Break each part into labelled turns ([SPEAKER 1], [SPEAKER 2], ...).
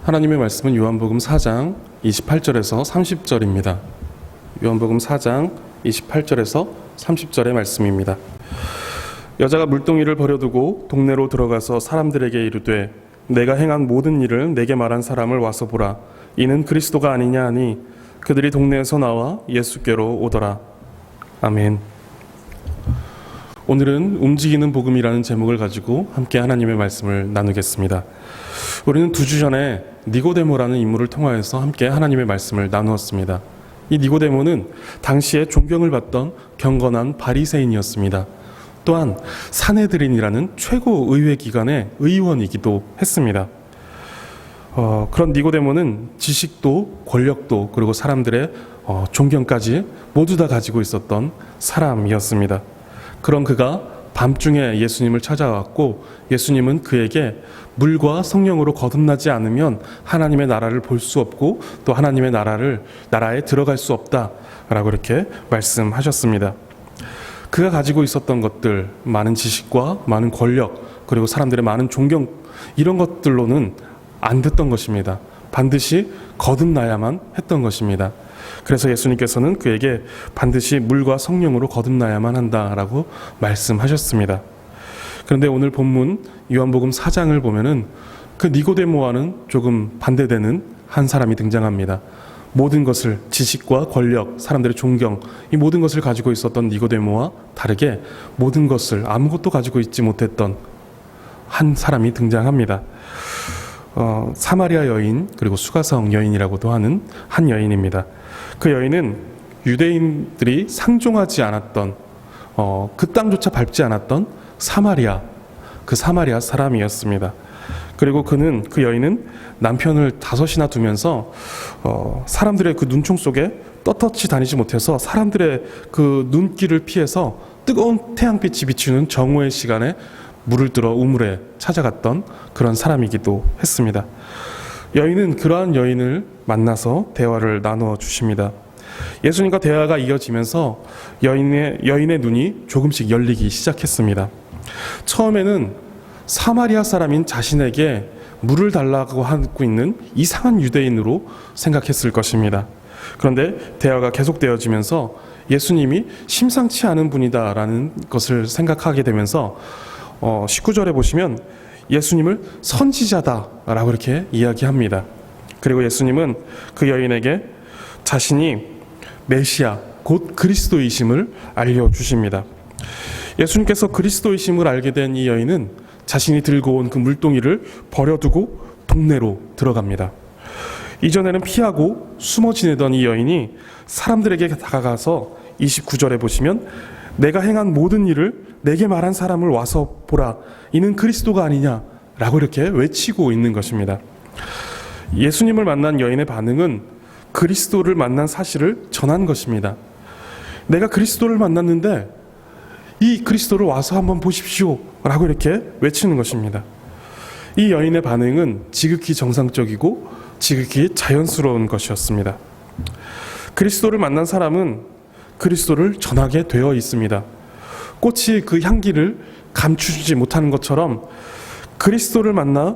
[SPEAKER 1] 하나님의 말씀은 요한복음 4장 28절에서 30절입니다. 요한복음 4장 28절에서 30절의 말씀입니다. 여자가 물동이를 버려두고 동네로 들어가서 사람들에게 이르되 내가 행한 모든 일을 내게 말한 사람을 와서 보라. 이는 그리스도가 아니냐 하니 그들이 동네에서 나와 예수께로 오더라. 아멘. 오늘은 움직이는 복음이라는 제목을 가지고 함께 하나님의 말씀을 나누겠습니다. 우리는 2주 전에 니고데모라는 인물을 통하여서 함께 하나님의 말씀을 나누었습니다. 이 니고데모는 당시에 존경을 받던 경건한 바리새인이었습니다. 또한 사네드린이라는 최고 의회 기관의 의원이기도 했습니다. 그런 니고데모는 지식도 권력도 그리고 사람들의 존경까지 모두 다 가지고 있었던 사람이었습니다. 그런 그가 밤중에 예수님을 찾아왔고 예수님은 그에게 물과 성령으로 거듭나지 않으면 하나님의 나라를 볼 수 없고 또 하나님의 나라에 들어갈 수 없다라고 이렇게 말씀하셨습니다. 그가 가지고 있었던 것들, 많은 지식과 많은 권력 그리고 사람들의 많은 존경, 이런 것들로는 안 됐던 것입니다. 반드시 거듭나야만 했던 것입니다. 그래서 예수님께서는 그에게 반드시 물과 성령으로 거듭나야만 한다라고 말씀하셨습니다. 그런데 오늘 본문 요한복음 4장을 보면은 그 니고데모와는 조금 반대되는 한 사람이 등장합니다. 모든 것을, 지식과 권력, 사람들의 존경, 이 모든 것을 가지고 있었던 니고데모와 다르게 모든 것을 아무것도 가지고 있지 못했던 한 사람이 등장합니다. 사마리아 여인 그리고 수가성 여인이라고도 하는 한 여인입니다. 그 여인은 유대인들이 상종하지 않았던 그 땅조차 밟지 않았던 사마리아 사람이었습니다. 그리고 그 여인은 남편을 5이나 두면서 사람들의 그 눈총 속에 떳떳이 다니지 못해서 사람들의 그 눈길을 피해서 뜨거운 태양빛이 비추는 정오의 시간에 물을 들어 우물에 찾아갔던 그런 사람이기도 했습니다. 여인은 그러한 여인을 만나서 대화를 나누어 주십니다. 예수님과 대화가 이어지면서 여인의 눈이 조금씩 열리기 시작했습니다. 처음에는 사마리아 사람인 자신에게 물을 달라고 하고 있는 이상한 유대인으로 생각했을 것입니다. 그런데 대화가 계속되어지면서 예수님이 심상치 않은 분이다라는 것을 생각하게 되면서 19절에 보시면 예수님을 선지자다라고 이렇게 이야기합니다. 그리고 예수님은 그 여인에게 자신이 메시아 곧 그리스도이심을 알려주십니다. 예수님께서 그리스도이심을 알게 된 이 여인은 자신이 들고 온 그 물동이를 버려두고 동네로 들어갑니다. 이전에는 피하고 숨어 지내던 이 여인이 사람들에게 다가가서 29절에 보시면 내가 행한 모든 일을 내게 말한 사람을 와서 보라. 이는 그리스도가 아니냐라고 이렇게 외치고 있는 것입니다. 예수님을 만난 여인의 반응은 그리스도를 만난 사실을 전한 것입니다. 내가 그리스도를 만났는데 이 그리스도를 와서 한번 보십시오 라고 이렇게 외치는 것입니다. 이 여인의 반응은 지극히 정상적이고 지극히 자연스러운 것이었습니다. 그리스도를 만난 사람은 그리스도를 전하게 되어 있습니다. 꽃이 그 향기를 감추지 못하는 것처럼 그리스도를 만나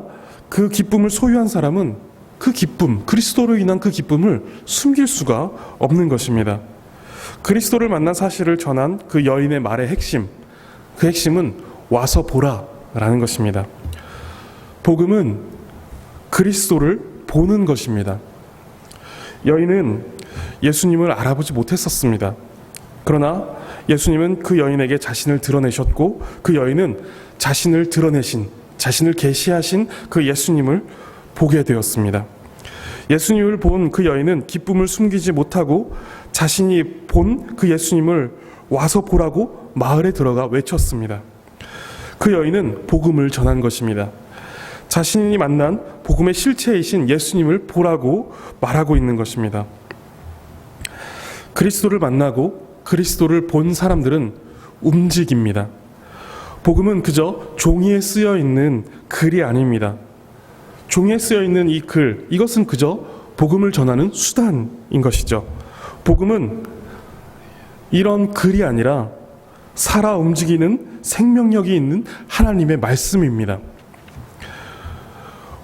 [SPEAKER 1] 그 기쁨을 소유한 사람은 그 기쁨, 그리스도로 인한 그 기쁨을 숨길 수가 없는 것입니다. 그리스도를 만난 사실을 전한 그 여인의 말의 핵심, 그 핵심은 와서 보라라는 것입니다. 복음은 그리스도를 보는 것입니다. 여인은 예수님을 알아보지 못했었습니다. 그러나 예수님은 그 여인에게 자신을 드러내셨고 그 여인은 자신을 드러내신, 자신을 계시하신 그 예수님을 보게 되었습니다. 예수님을 본 그 여인은 기쁨을 숨기지 못하고 자신이 본 그 예수님을 와서 보라고 마을에 들어가 외쳤습니다. 그 여인은 복음을 전한 것입니다. 자신이 만난 복음의 실체이신 예수님을 보라고 말하고 있는 것입니다. 그리스도를 만나고 그리스도를 본 사람들은 움직입니다. 복음은 그저 종이에 쓰여 있는 글이 아닙니다. 종이에 쓰여 있는 이 글, 이것은 그저 복음을 전하는 수단인 것이죠. 복음은 이런 글이 아니라 살아 움직이는 생명력이 있는 하나님의 말씀입니다.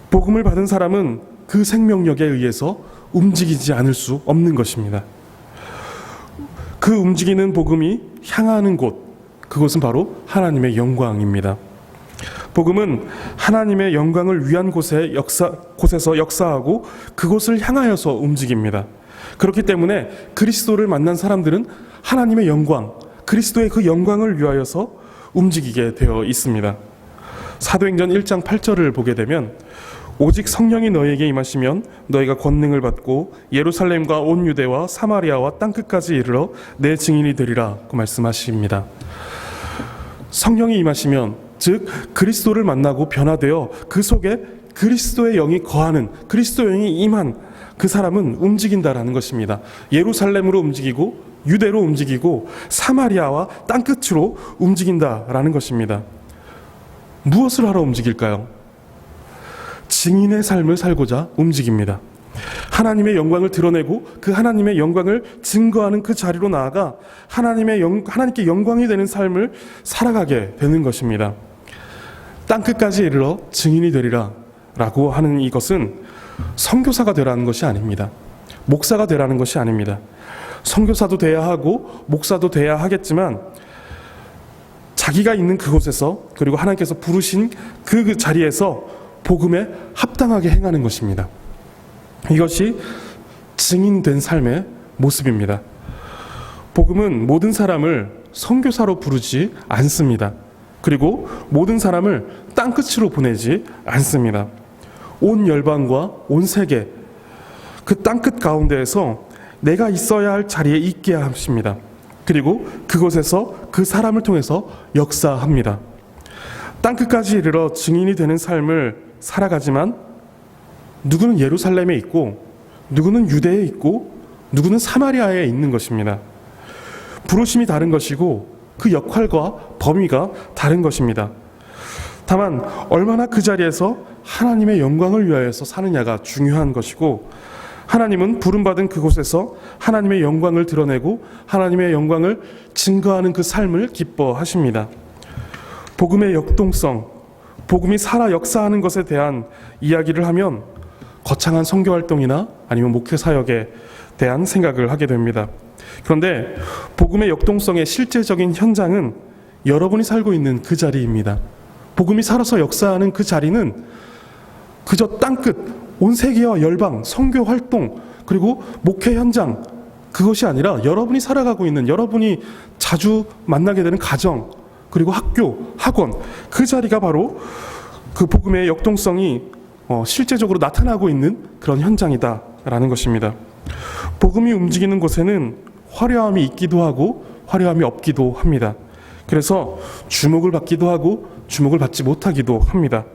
[SPEAKER 1] 복음을 받은 사람은 그 생명력에 의해서 움직이지 않을 수 없는 것입니다. 그 움직이는 복음이 향하는 곳, 그것은 바로 하나님의 영광입니다. 복음은 하나님의 영광을 위한 곳에서 역사하고 그곳을 향하여서 움직입니다. 그렇기 때문에 그리스도를 만난 사람들은 하나님의 영광, 그리스도의 그 영광을 위하여서 움직이게 되어 있습니다. 사도행전 1장 8절을 보게 되면 오직 성령이 너희에게 임하시면 너희가 권능을 받고 예루살렘과 온 유대와 사마리아와 땅끝까지 이르러 내 증인이 되리라 고 말씀하십니다. 성령이 임하시면, 즉 그리스도를 만나고 변화되어 그 속에 그리스도의 영이 거하는, 그리스도의 영이 임한 그 사람은 움직인다라는 것입니다. 예루살렘으로 움직이고 유대로 움직이고 사마리아와 땅끝으로 움직인다라는 것입니다. 무엇을 하러 움직일까요? 증인의 삶을 살고자 움직입니다. 하나님의 영광을 드러내고 그 하나님의 영광을 증거하는 그 자리로 나아가 하나님께 영광이 되는 삶을 살아가게 되는 것입니다. 땅끝까지 이르러 증인이 되리라 라고 하는 이것은 선교사가 되라는 것이 아닙니다. 목사가 되라는 것이 아닙니다. 선교사도 돼야 하고 목사도 돼야 하겠지만 자기가 있는 그곳에서, 그리고 하나님께서 부르신 그 자리에서 복음에 합당하게 행하는 것입니다. 이것이 증인된 삶의 모습입니다. 복음은 모든 사람을 선교사로 부르지 않습니다. 그리고 모든 사람을 땅끝으로 보내지 않습니다. 온 열방과 온 세계, 그 땅끝 가운데에서 내가 있어야 할 자리에 있게 하십니다. 그리고 그곳에서 그 사람을 통해서 역사합니다. 땅끝까지 이르러 증인이 되는 삶을 살아가지만 누구는 예루살렘에 있고 누구는 유대에 있고 누구는 사마리아에 있는 것입니다. 부르심이 다른 것이고 그 역할과 범위가 다른 것입니다. 다만 얼마나 그 자리에서 하나님의 영광을 위하여서 사느냐가 중요한 것이고, 하나님은 부름받은 그곳에서 하나님의 영광을 드러내고 하나님의 영광을 증거하는 그 삶을 기뻐하십니다. 복음의 역동성, 복음이 살아 역사하는 것에 대한 이야기를 하면 거창한 선교활동이나 아니면 목회사역에 대한 생각을 하게 됩니다. 그런데 복음의 역동성의 실제적인 현장은 여러분이 살고 있는 그 자리입니다. 복음이 살아서 역사하는 그 자리는 그저 땅끝, 온 세계와 열방, 선교 활동, 그리고 목회 현장, 그것이 아니라 여러분이 살아가고 있는, 여러분이 자주 만나게 되는 가정, 그리고 학교, 학원, 그 자리가 바로 그 복음의 역동성이 실제적으로 나타나고 있는 그런 현장이다라는 것입니다. 복음이 움직이는 곳에는 화려함이 있기도 하고 화려함이 없기도 합니다. 그래서 주목을 받기도 하고 주목을 받지 못하기도 합니다.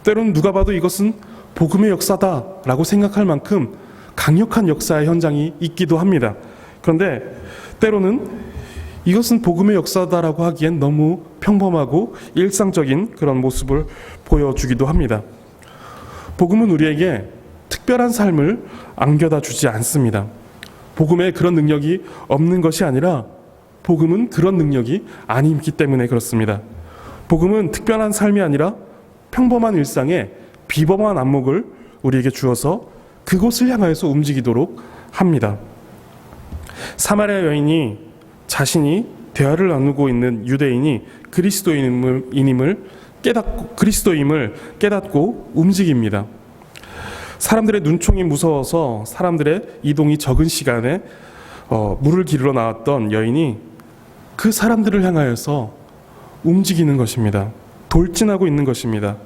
[SPEAKER 1] 때로는 누가 봐도 이것은 복음의 역사다라고 생각할 만큼 강력한 역사의 현장이 있기도 합니다. 그런데 때로는 이것은 복음의 역사다라고 하기엔 너무 평범하고 일상적인 그런 모습을 보여주기도 합니다. 복음은 우리에게 특별한 삶을 안겨다 주지 않습니다. 복음에 그런 능력이 없는 것이 아니라 복음은 그런 능력이 아니기 때문에 그렇습니다. 복음은 특별한 삶이 아니라 평범한 일상에 비범한 안목을 우리에게 주어서 그곳을 향하여서 움직이도록 합니다. 사마리아 여인이 자신이 대화를 나누고 있는 유대인이 그리스도임을 깨닫고 움직입니다. 사람들의 눈총이 무서워서 사람들의 이동이 적은 시간에 물을 기르러 나왔던 여인이 그 사람들을 향하여서 움직이는 것입니다. 돌진하고 있는 것입니다.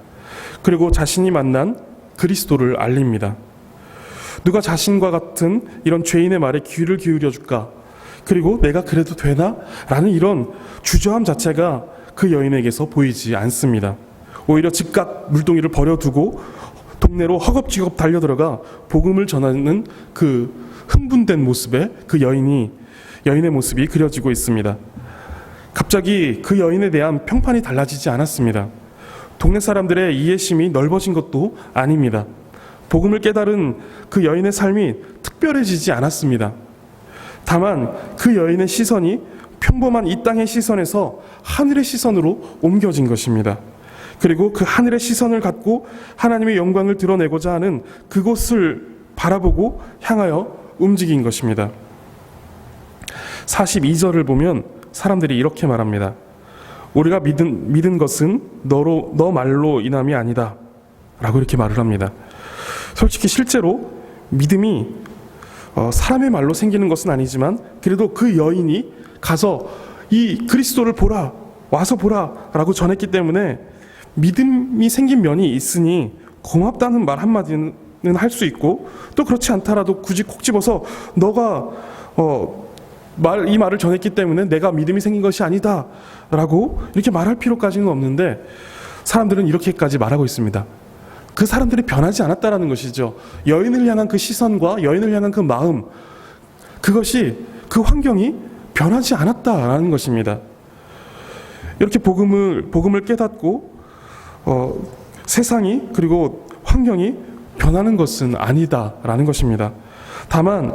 [SPEAKER 1] 그리고 자신이 만난 그리스도를 알립니다. 누가 자신과 같은 이런 죄인의 말에 귀를 기울여 줄까? 그리고 내가 그래도 되나? 라는 이런 주저함 자체가 그 여인에게서 보이지 않습니다. 오히려 즉각 물동이를 버려두고 동네로 허겁지겁 달려들어가 복음을 전하는 그 흥분된 모습에 그 여인의 모습이 그려지고 있습니다. 갑자기 그 여인에 대한 평판이 달라지지 않았습니다. 동네 사람들의 이해심이 넓어진 것도 아닙니다. 복음을 깨달은 그 여인의 삶이 특별해지지 않았습니다. 다만 그 여인의 시선이 평범한 이 땅의 시선에서 하늘의 시선으로 옮겨진 것입니다. 그리고 그 하늘의 시선을 갖고 하나님의 영광을 드러내고자 하는 그곳을 바라보고 향하여 움직인 것입니다. 42절을 보면 사람들이 이렇게 말합니다. 우리가 믿은 것은 너 말로 인함이 아니다 라고 이렇게 말을 합니다. 솔직히 실제로 믿음이 사람의 말로 생기는 것은 아니지만 그래도 그 여인이 가서 이 그리스도를 보라, 와서 보라 라고 전했기 때문에 믿음이 생긴 면이 있으니 고맙다는 말 한마디는 할 수 있고, 또 그렇지 않더라도 굳이 콕 집어서 너가 이 말을 전했기 때문에 내가 믿음이 생긴 것이 아니다 라고 이렇게 말할 필요까지는 없는데, 사람들은 이렇게까지 말하고 있습니다. 그 사람들이 변하지 않았다라는 것이죠. 여인을 향한 그 시선과 여인을 향한 그 마음, 그것이, 그 환경이 변하지 않았다라는 것입니다. 이렇게 복음을 깨닫고 세상이, 그리고 환경이 변하는 것은 아니다라는 것입니다. 다만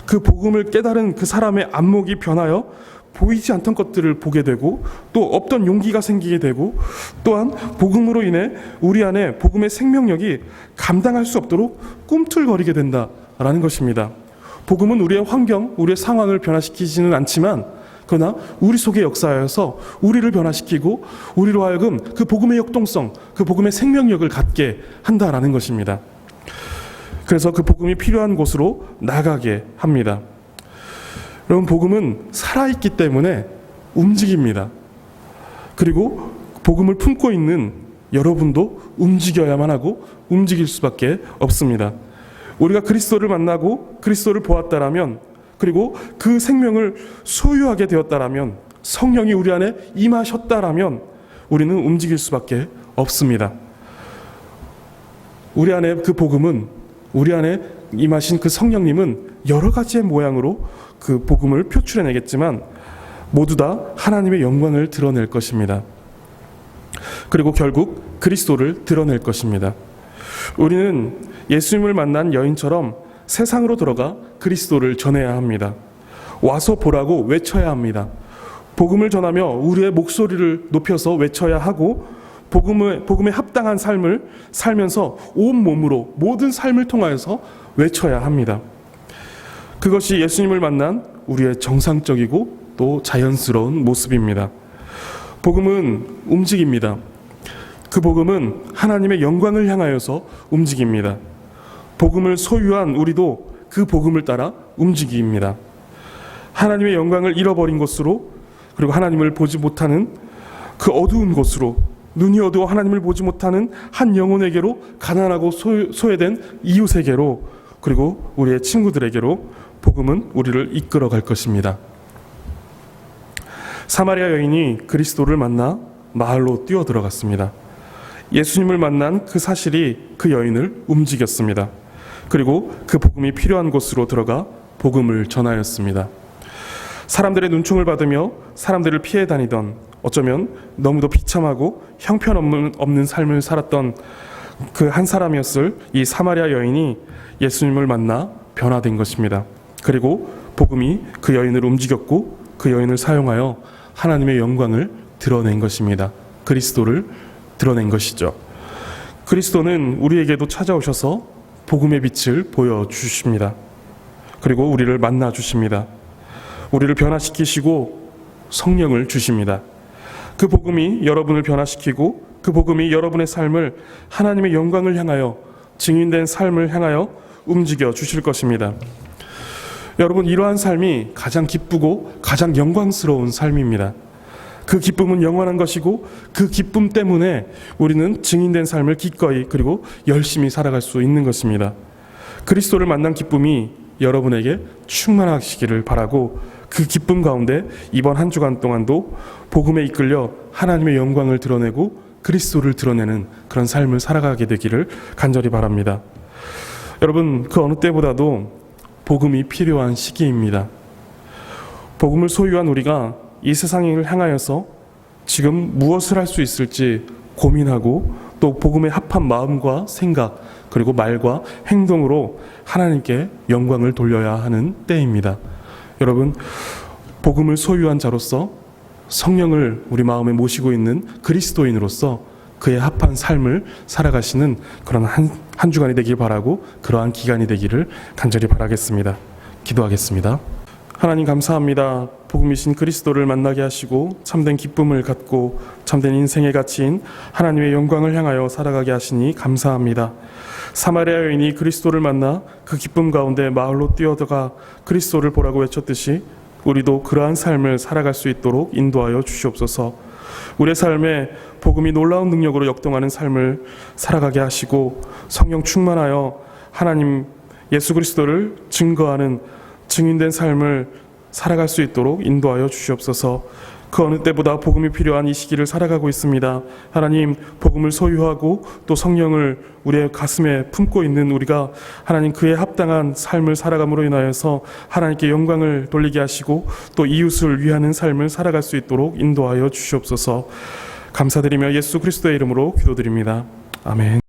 [SPEAKER 1] 그 복음을 깨달은 그 사람의 안목이 변하여 보이지 않던 것들을 보게 되고, 또 없던 용기가 생기게 되고, 또한 복음으로 인해 우리 안에 복음의 생명력이 감당할 수 없도록 꿈틀거리게 된다라는 것입니다. 복음은 우리의 환경, 우리의 상황을 변화시키지는 않지만, 그러나 우리 속에 역사하여서 우리를 변화시키고 우리로 하여금 그 복음의 역동성, 그 복음의 생명력을 갖게 한다라는 것입니다. 그래서 그 복음이 필요한 곳으로 나가게 합니다. 여러분, 복음은 살아있기 때문에 움직입니다. 그리고 복음을 품고 있는 여러분도 움직여야만 하고 움직일 수밖에 없습니다. 우리가 그리스도를 만나고 그리스도를 보았다라면, 그리고 그 생명을 소유하게 되었다라면, 성령이 우리 안에 임하셨다라면 우리는 움직일 수밖에 없습니다. 우리 안에 그 복음은, 우리 안에 임하신 그 성령님은 여러 가지의 모양으로 그 복음을 표출해내겠지만 모두 다 하나님의 영광을 드러낼 것입니다. 그리고 결국 그리스도를 드러낼 것입니다. 우리는 예수님을 만난 여인처럼 세상으로 들어가 그리스도를 전해야 합니다. 와서 보라고 외쳐야 합니다. 복음을 전하며 우리의 목소리를 높여서 외쳐야 하고, 복음에 합당한 삶을 살면서 온 몸으로 모든 삶을 통하여서 외쳐야 합니다. 그것이 예수님을 만난 우리의 정상적이고 또 자연스러운 모습입니다. 복음은 움직입니다. 그 복음은 하나님의 영광을 향하여서 움직입니다. 복음을 소유한 우리도 그 복음을 따라 움직입니다. 하나님의 영광을 잃어버린 곳으로, 그리고 하나님을 보지 못하는 그 어두운 곳으로, 눈이 어두워 하나님을 보지 못하는 한 영혼에게로, 가난하고 소외된 이웃에게로, 그리고 우리의 친구들에게로 복음은 우리를 이끌어갈 것입니다. 사마리아 여인이 그리스도를 만나 마을로 뛰어들어갔습니다. 예수님을 만난 그 사실이 그 여인을 움직였습니다. 그리고 그 복음이 필요한 곳으로 들어가 복음을 전하였습니다. 사람들의 눈총을 받으며 사람들을 피해 다니던, 어쩌면 너무도 비참하고 형편없는 삶을 살았던 그 한 사람이었을 이 사마리아 여인이 예수님을 만나 변화된 것입니다. 그리고 복음이 그 여인을 움직였고 그 여인을 사용하여 하나님의 영광을 드러낸 것입니다. 그리스도를 드러낸 것이죠. 그리스도는 우리에게도 찾아오셔서 복음의 빛을 보여주십니다. 그리고 우리를 만나주십니다. 우리를 변화시키시고 성령을 주십니다. 그 복음이 여러분을 변화시키고 그 복음이 여러분의 삶을 하나님의 영광을 향하여, 증인된 삶을 향하여 움직여 주실 것입니다. 여러분, 이러한 삶이 가장 기쁘고 가장 영광스러운 삶입니다. 그 기쁨은 영원한 것이고 그 기쁨 때문에 우리는 증인된 삶을 기꺼이 그리고 열심히 살아갈 수 있는 것입니다. 그리스도를 만난 기쁨이 여러분에게 충만하시기를 바라고, 그 기쁨 가운데 이번 한 주간 동안도 복음에 이끌려 하나님의 영광을 드러내고 그리스도를 드러내는 그런 삶을 살아가게 되기를 간절히 바랍니다. 여러분, 그 어느 때보다도 복음이 필요한 시기입니다. 복음을 소유한 우리가 이 세상을 향하여서 지금 무엇을 할 수 있을지 고민하고, 또 복음에 합한 마음과 생각, 그리고 말과 행동으로 하나님께 영광을 돌려야 하는 때입니다. 여러분, 복음을 소유한 자로서, 성령을 우리 마음에 모시고 있는 그리스도인으로서 그에 합한 삶을 살아가시는 그런 한 주간이 되길 바라고 그러한 기간이 되기를 간절히 바라겠습니다. 기도하겠습니다. 하나님 감사합니다. 복음이신 그리스도를 만나게 하시고 참된 기쁨을 갖고 참된 인생의 가치인 하나님의 영광을 향하여 살아가게 하시니 감사합니다. 사마리아 여인이 그리스도를 만나 그 기쁨 가운데 마을로 뛰어들어가 그리스도를 보라고 외쳤듯이 우리도 그러한 삶을 살아갈 수 있도록 인도하여 주시옵소서. 우리의 삶에 복음이 놀라운 능력으로 역동하는 삶을 살아가게 하시고 성령 충만하여 하나님 예수 그리스도를 증거하는 증인된 삶을 살아갈 수 있도록 인도하여 주시옵소서. 그 어느 때보다 복음이 필요한 이 시기를 살아가고 있습니다. 하나님, 복음을 소유하고 또 성령을 우리의 가슴에 품고 있는 우리가 하나님 그에 합당한 삶을 살아감으로 인하여서 하나님께 영광을 돌리게 하시고 또 이웃을 위하는 삶을 살아갈 수 있도록 인도하여 주시옵소서. 감사드리며 예수 그리스도의 이름으로 기도드립니다. 아멘.